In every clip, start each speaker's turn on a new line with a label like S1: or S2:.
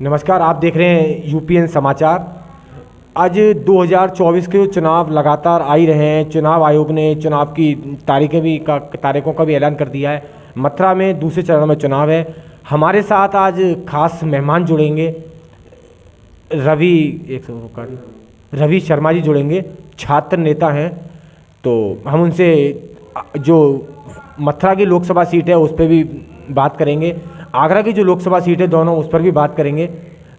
S1: नमस्कार, आप देख रहे हैं यूपीएन समाचार। आज 2024 के चुनाव लगातार आ ही रहे हैं। चुनाव आयोग ने चुनाव की तारीखों का भी ऐलान कर दिया है। मथुरा में दूसरे चरण में चुनाव है। हमारे साथ आज खास मेहमान जुड़ेंगे। रवि शर्मा जी जुड़ेंगे, छात्र नेता हैं। तो हम उनसे जो मथुरा की लोकसभा सीट है उस पर भी बात करेंगे, आगरा की जो लोकसभा सीट है दोनों उस पर भी बात करेंगे।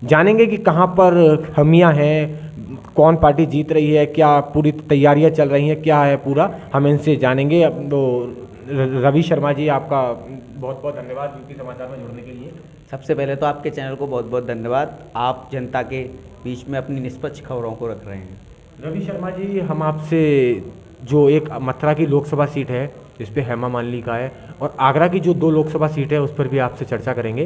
S1: जानेंगे कि कहाँ पर खामियां हैं, कौन पार्टी जीत रही है, क्या पूरी तैयारियां चल रही हैं, क्या है पूरा, हम इनसे जानेंगे। अब तो रवि शर्मा जी, आपका बहुत बहुत धन्यवाद यूपी समाचार में जुड़ने के लिए।
S2: सबसे पहले तो आपके चैनल को बहुत बहुत धन्यवाद, आप जनता के बीच में अपनी निष्पक्ष खबरों को रख रहे हैं।
S1: रवि शर्मा जी, हम आपसे जो एक मथुरा की लोकसभा सीट है जिस पे हेमा मालिनी का है, और आगरा की जो 2 लोकसभा सीट है उस पर भी आपसे चर्चा करेंगे।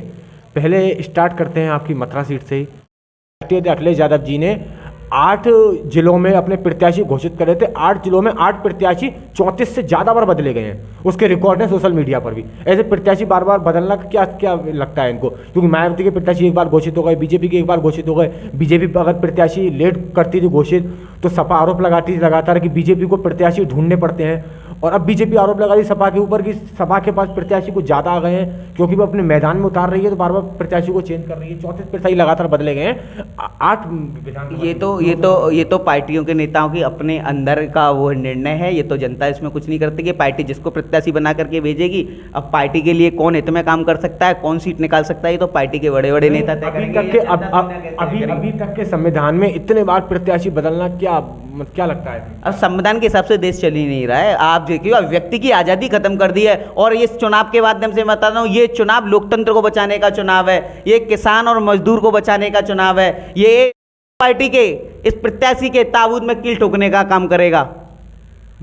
S1: पहले स्टार्ट करते हैं आपकी मथुरा सीट से ही। अखिलेश यादव जी ने 8 जिलों में अपने प्रत्याशी घोषित करे थे। 8 जिलों में 8 प्रत्याशी 34 से ज़्यादा बार बदले गए हैं। उसके रिकॉर्ड हैं सोशल मीडिया पर भी। ऐसे प्रत्याशी बार बार बदलना क्या क्या लगता है इनको? क्योंकि मायावती के प्रत्याशी एक बार घोषित हो गए, बीजेपी के एक बार घोषित हो गए। बीजेपी अगर प्रत्याशी लेट करती थी घोषित तो सपा आरोप लगाती थी लगातार कि बीजेपी को प्रत्याशी ढूंढने पड़ते हैं। और अब बीजेपी आरोप लगा रही सपा के ऊपर कि सपा के पास प्रत्याशी कुछ ज़्यादा आ गए हैं, क्योंकि वो अपने मैदान में उतार रही है तो बार बार प्रत्याशी को चेंज कर रही है। 34 प्रत्याशी लगातार बदले गए हैं 8 विधान।
S2: ये तो पार्टियों के नेताओं की अपने अंदर का वो निर्णय है। ये तो जनता इसमें कुछ नहीं करती कि पार्टी जिसको प्रत्याशी बना करके भेजेगी। अब पार्टी के लिए कौन हित में काम कर सकता है, कौन सीट निकाल सकता है, ये तो पार्टी के बड़े बड़े नेता तय करेंगे।
S1: अभी तक के संविधान में इतने बार प्रत्याशी बदलना क्या लगता है?
S2: अब संविधान के हिसाब से देश चल ही नहीं रहा है। आप देखिए, अब व्यक्ति की आज़ादी खत्म कर दी है। और इस चुनाव के माध्यम से मैं बता रहा हूँ, ये चुनाव लोकतंत्र को बचाने का चुनाव है, ये किसान और मजदूर को बचाने का चुनाव है। ये पार्टी के इस प्रत्याशी के ताबूत में कील ठोकने का काम करेगा।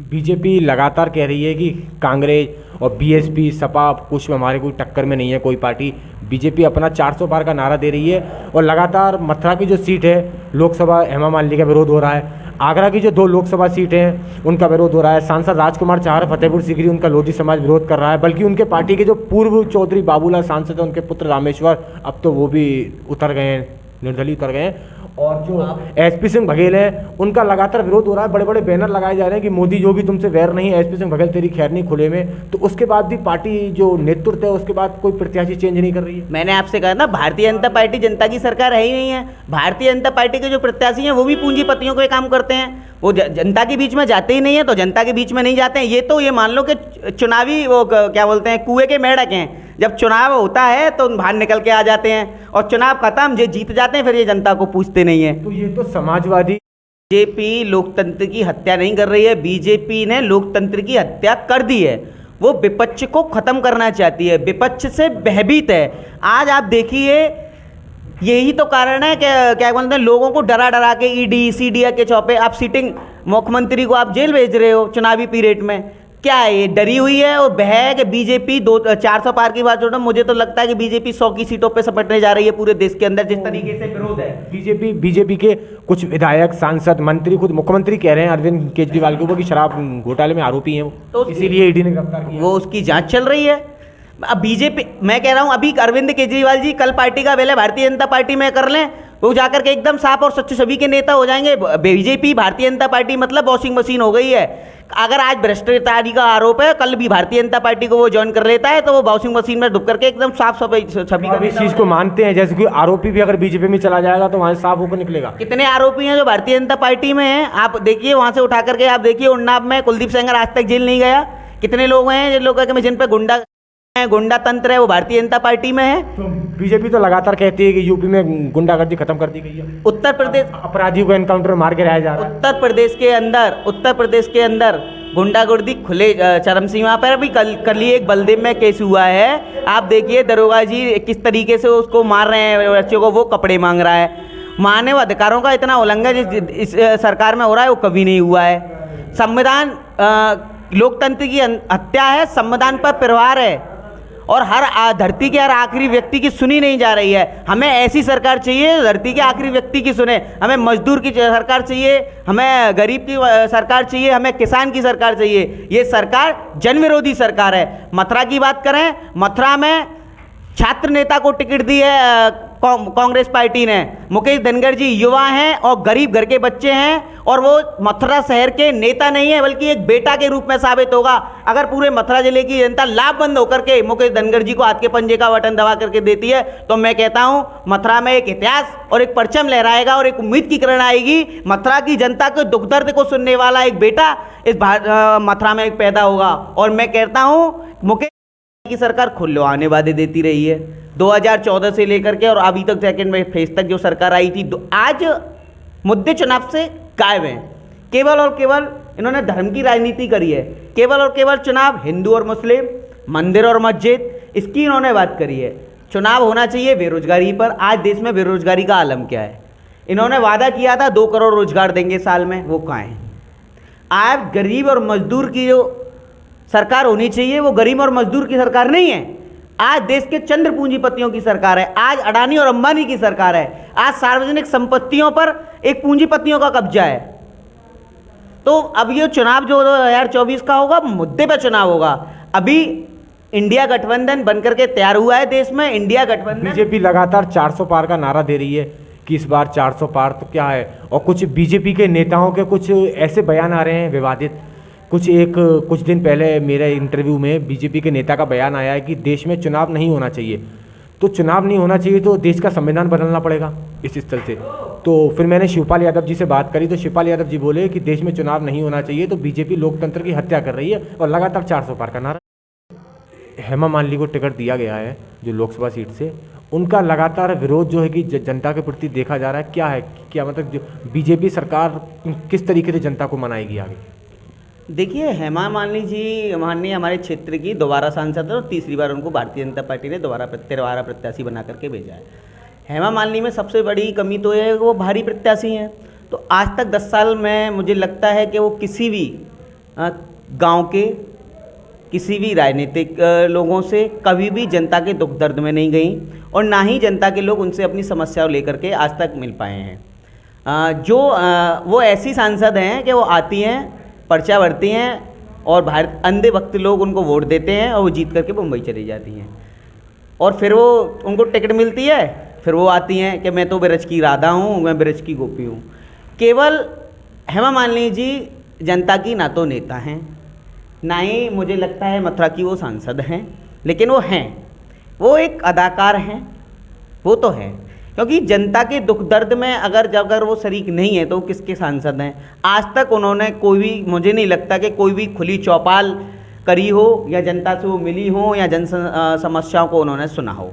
S1: बीजेपी लगातार कह रही है कि कांग्रेस और बीएसपी सपा कुछ हमारे कोई टक्कर में नहीं है कोई पार्टी। बीजेपी अपना 400 पार का नारा दे रही है और लगातार मथुरा की जो सीट है लोकसभा, हेमा मालिनी का विरोध हो रहा है। आगरा की जो 2 लोकसभा सीटें हैं उनका विरोध हो रहा है। सांसद राजकुमार चाहर फतेहपुर सीकरी, उनका लोधी समाज विरोध कर रहा है। बल्कि उनके पार्टी के जो पूर्व चौधरी बाबूलाल सांसद हैं, उनके पुत्र रामेश्वर, अब तो वो भी उतर गए हैं, निर्दलीय उतर गए हैं। और जो एसपी सिंह बघेल है उनका लगातार विरोध हो रहा है। बड़े बड़े बैनर लगाए जा रहे हैं कि मोदी योगी तुमसे वैर नहीं, एसपी सिंह बघेल तेरी खैर नहीं खुले में। तो उसके बाद भी पार्टी जो नेतृत्व है उसके बाद कोई प्रत्याशी चेंज नहीं कर रही है।
S2: मैंने आपसे कहा ना, भारतीय जनता पार्टी जनता की सरकार है ही नहीं है। भारतीय जनता पार्टी के जो प्रत्याशी हैं वो भी पूंजीपतियों के काम करते हैं। वो जनता के बीच में जाते ही नहीं है, तो जनता के बीच में नहीं जाते हैं। ये मान लो कि चुनावी वो क्या बोलते हैं, कुएं के मेढक हैं। जब चुनाव होता है तो बाहर निकल के आ जाते हैं और चुनाव खत्म, जो जीत जाते हैं फिर ये जनता को पूछते नहीं है।
S1: तो ये तो समाजवादी
S2: बीजेपी लोकतंत्र की हत्या नहीं कर रही है, बीजेपी ने लोकतंत्र की हत्या कर दी है। वो विपक्ष को खत्म करना चाहती है, विपक्ष से भयभीत है। आज आप देखिए, यही तो कारण है कि क्या बोलते हैं, लोगों को डरा डरा के ईडी सीडीआई के चौपे आप सिटिंग मुख्यमंत्री को आप जेल भेज रहे हो चुनावी पीरियड में। क्या है ये? डरी हुई है और भय है कि बीजेपी 400 पार की बात छोड़ो, मुझे तो लगता है कि बीजेपी 100 की सीटों पे सपटने जा रही है पूरे देश के अंदर, जिस तरीके से विरोध है।
S1: बीजेपी के कुछ विधायक, सांसद, मंत्री, खुद मुख्यमंत्री कह रहे हैं अरविंद केजरीवाल के ऊपर कि शराब घोटाले में आरोपी हैं वो, तो इसीलिए ईडी ने गिरफ्तार किया।
S2: वो उसकी जांच चल रही है। अब बीजेपी, मैं कह रहा हूं, अभी अरविंद केजरीवाल जी कल पार्टी का विलय भारतीय जनता पार्टी में कर लें, वो जाकर के एकदम साफ और सच्चे सभी के नेता हो जाएंगे। बीजेपी, भारतीय जनता पार्टी मतलब वॉशिंग मशीन हो गई है। अगर आज भ्रष्टाचारी का आरोप है, कल भी भारतीय जनता पार्टी को वो ज्वाइन कर लेता है तो वो वॉशिंग मशीन में डूब करके एकदम साफ सफाई छवि का।
S1: इस चीज को मानते हैं, जैसे कि आरोपी भी अगर बीजेपी में चला जाएगा तो वहां से साफ होकर निकलेगा।
S2: कितने आरोपी हैं जो भारतीय जनता पार्टी में हैं? आप देखिए, वहां से उठा करके आप देखिए, उन्नाव में कुलदीप सेंगर आज तक जेल नहीं गया। कितने लोग हैं जिन लोगों जिन पे गुंडा तंत्र है, वो भारतीय जनता पार्टी में है।
S1: तो बीजेपी तो लगातार कहती है कि यूपी में गुंडागर्दी खत्म कर दी गई है।
S2: उत्तर प्रदेश
S1: अपराधियों को एनकाउंटर मार के रहा जा रहा है।
S2: उत्तर प्रदेश के अंदर गुंडागर्दी खुले चरम सीमा पर। अभी कल ही एक बलदेव में केस हुआ है। आप देखिए, दरोगा जी किस तरीके से उसको मार रहे हैं बच्चों को, वो कपड़े मांग रहा है। मानव अधिकारों का इतना उल्लंघन इस सरकार में हो रहा है वो कभी नहीं हुआ है। संविधान लोकतंत्र की हत्या है, संविधान पर प्रहार है और धरती के हर आखिरी व्यक्ति की सुनी नहीं जा रही है। हमें ऐसी सरकार चाहिए धरती के आखिरी व्यक्ति की सुने। हमें मजदूर की सरकार चाहिए, हमें गरीब की सरकार चाहिए, हमें किसान की सरकार चाहिए। ये सरकार जन विरोधी सरकार है। मथुरा की बात करें, मथुरा में छात्र नेता को टिकट दी है कांग्रेस पार्टी ने। मुकेश धनगर जी युवा हैं और गरीब घर के बच्चे हैं और वो मथुरा शहर के नेता नहीं है बल्कि एक बेटा के रूप में साबित होगा। अगर पूरे मथुरा जिले की जनता लाभबंद होकर के मुकेश धनगर जी को हाथ के पंजे का बटन दबा करके देती है तो मैं कहता हूं मथुरा में एक इतिहास और एक परचम लहराएगा और एक उम्मीद की किरण आएगी। मथुरा की जनता के दुख दर्द को सुनने वाला एक बेटा इस मथुरा में पैदा होगा। और मैं कहता हूं मुकेश की सरकार खुले वादे देती रही है 2014 से लेकर के और अभी तक सेकंड फेज तक जो सरकार आई थी। आज मुद्दे चुनाव से गायब हैं। केवल और केवल इन्होंने धर्म की राजनीति करी है। केवल और केवल चुनाव हिंदू और मुस्लिम, मंदिर और मस्जिद, इसकी इन्होंने बात करी है। चुनाव होना चाहिए बेरोजगारी पर। आज देश में बेरोजगारी का आलम क्या है? इन्होंने वादा किया था 2 करोड़ रोजगार देंगे साल में, वो कहाँ है? आज गरीब और मजदूर की जो सरकार होनी चाहिए वो गरीब और मजदूर की सरकार नहीं है। आज देश के चंद्र पूंजीपतियों की सरकार है। आज अडानी और अंबानी की सरकार है। आज सार्वजनिक संपत्तियों पर एक पूंजीपतियों का कब्जा है। तो अब ये चुनाव जो 2024 का होगा मुद्दे पे चुनाव होगा। अभी इंडिया गठबंधन बनकर के तैयार हुआ है देश में। इंडिया गठबंधन
S1: बीजेपी लगातार 400 पार का नारा दे रही है कि इस बार 400 पार तो क्या है। और कुछ बीजेपी के नेताओं के कुछ ऐसे बयान आ रहे हैं विवादित। कुछ दिन पहले मेरे इंटरव्यू में बीजेपी के नेता का बयान आया है कि देश में चुनाव नहीं होना चाहिए। तो चुनाव नहीं होना चाहिए तो देश का संविधान बदलना पड़ेगा इस स्थल से। तो फिर मैंने शिवपाल यादव जी से बात करी तो शिवपाल यादव जी बोले कि देश में चुनाव नहीं होना चाहिए तो बीजेपी लोकतंत्र की हत्या कर रही है और लगातार 400 पार का नारा। हेमा मालिनी को टिकट दिया गया है जो लोकसभा सीट से, उनका लगातार विरोध जो है कि जनता के प्रति देखा जा रहा है। क्या है, क्या मतलब जो बीजेपी सरकार किस तरीके से जनता को मनाएगी आगे?
S2: देखिए, हेमा मालिनी जी माननीय हमारे क्षेत्र की दोबारा सांसद है और तीसरी बार उनको भारतीय जनता पार्टी ने दोबारा प्रत्याशी बना करके भेजा है। हेमा मालिनी में सबसे बड़ी कमी तो है वो भारी प्रत्याशी हैं। तो आज तक 10 साल में मुझे लगता है कि वो किसी भी गांव के किसी भी राजनीतिक लोगों से कभी भी जनता के दुख दर्द में नहीं गई और ना ही जनता के लोग उनसे अपनी समस्याओं लेकर के आज तक मिल पाए हैं। वो ऐसी सांसद हैं कि वो आती हैं, पर्चा भरती हैं और अंधे वक्त लोग उनको वोट देते हैं और वो जीत करके मुंबई चली जाती हैं। और फिर वो उनको टिकट मिलती है, फिर वो आती हैं कि मैं तो ब्रज की राधा हूँ, मैं ब्रज की गोपी हूँ। केवल हेमा मालिनी जी जनता की ना तो नेता हैं, ना ही मुझे लगता है मथुरा की वो सांसद हैं, लेकिन वो हैं, वो एक अदाकार हैं, वो तो है। क्योंकि जनता के दुख दर्द में अगर वो शरीक नहीं है तो वो किसके सांसद हैं? आज तक उन्होंने कोई भी, मुझे नहीं लगता कि कोई भी खुली चौपाल करी हो या जनता से वो मिली हो या जन समस्याओं को उन्होंने सुना हो।